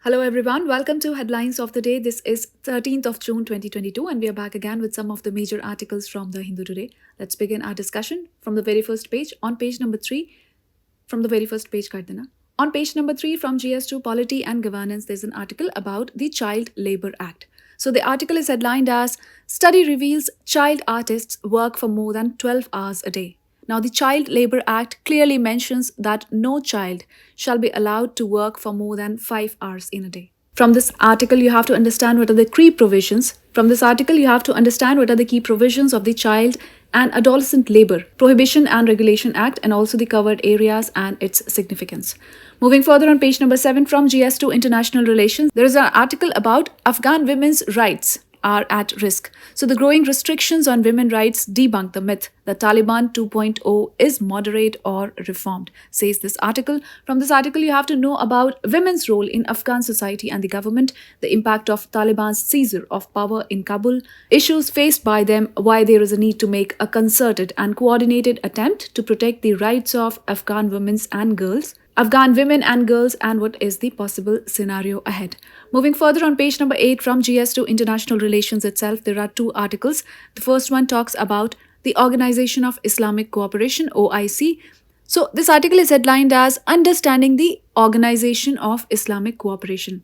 Hello everyone, welcome to Headlines of the Day. This is 13th of June 2022 and we are back again with some of the major articles from the Hindu today. Let's begin our discussion from the very first page. On page number 3, from the very first page, Kardana. On page number 3 from GS2 Polity and Governance, there's an article about the Child Labour Act. So the article is headlined as Study Reveals Child Artists Work for More Than 12 Hours a Day. Now, the Child Labour Act clearly mentions that no child shall be allowed to work for more than 5 hours in a day. From this article, you have to understand what are the key provisions. From this article, you have to understand what are the key provisions of the Child and Adolescent Labour Prohibition and Regulation Act and also the covered areas and its significance. Moving further on page number 7 from GS2 International Relations, there is an article about Afghan women's rights are at risk. So the growing restrictions on women's rights debunk the myth that Taliban 2.0 is moderate or reformed, says this article. From this article, you have to know about women's role in Afghan society and the government, the impact of Taliban's seizure of power in Kabul, issues faced by them, why there is a need to make a concerted and coordinated attempt to protect the rights of Afghan women and girls, and what is the possible scenario ahead. Moving further on page number 8 from GS2 International Relations itself, there are two articles. The first one talks about the Organization of Islamic Cooperation, OIC. So this article is headlined as Understanding the Organization of Islamic Cooperation.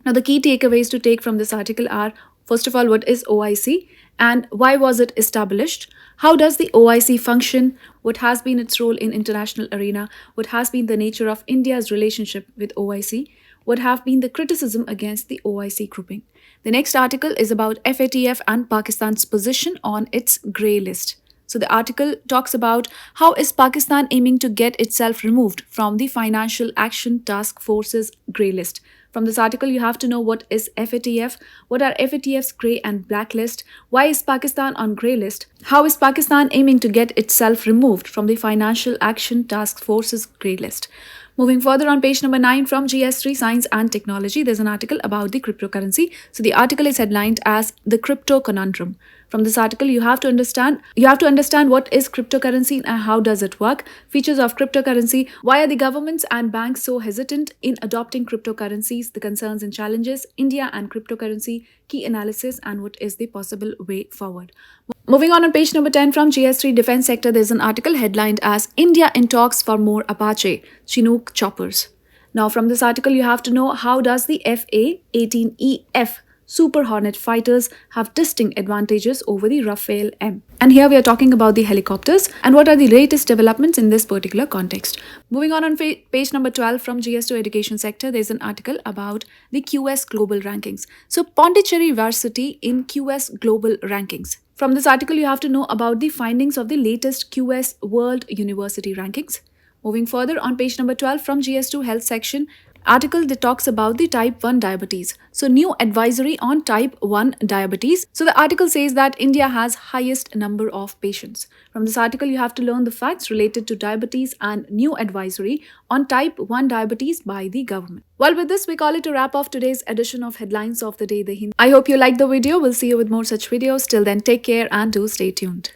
Now the key takeaways to take from this article are, first of all, what is OIC and why was it established? How does the OIC function? What has been its role in international arena? What has been the nature of India's relationship with OIC? What have been the criticism against the OIC grouping? The next article is about FATF and Pakistan's position on its grey list. So the article talks about how is Pakistan aiming to get itself removed from the Financial Action Task Force's grey list. From this article, you have to know what is FATF, what are FATF's grey and black list, why is Pakistan on grey list, how is Pakistan aiming to get itself removed from the Financial Action Task Force's grey list. Moving further on page number 9 from GS3 Science and Technology, there's an article about the cryptocurrency. So the article is headlined as The Crypto Conundrum. From this article, you have to understand what is cryptocurrency and how does it work, features of cryptocurrency, why are the governments and banks so hesitant in adopting cryptocurrencies, the concerns and challenges, India and cryptocurrency, key analysis, and what is the possible way forward. Moving on page number 10 from GS3 Defense Sector, there's an article headlined as India in talks for more Apache Chinook choppers. Now from this article, you have to know how does the FA-18EF Super Hornet fighters have distinct advantages over the Rafale M. And here we are talking about the helicopters and what are the latest developments in this particular context. Moving on page number 12 from GS2 Education Sector, there's an article about the QS Global Rankings. So Pondicherry Varsity in QS Global Rankings. From this article, you have to know about the findings of the latest QS World University Rankings. Moving further on page number 12 from GS2 Health section, article that talks about the type 1 diabetes. So new advisory on type 1 diabetes. So the article says that India has highest number of patients. From this article, you have to learn the facts related to diabetes and new advisory on type 1 diabetes by the government. Well, with this, we call it a wrap of today's edition of Headlines of the Day, the Hindu. I hope you liked the video. We'll see you with more such videos. Till then, take care and do stay tuned.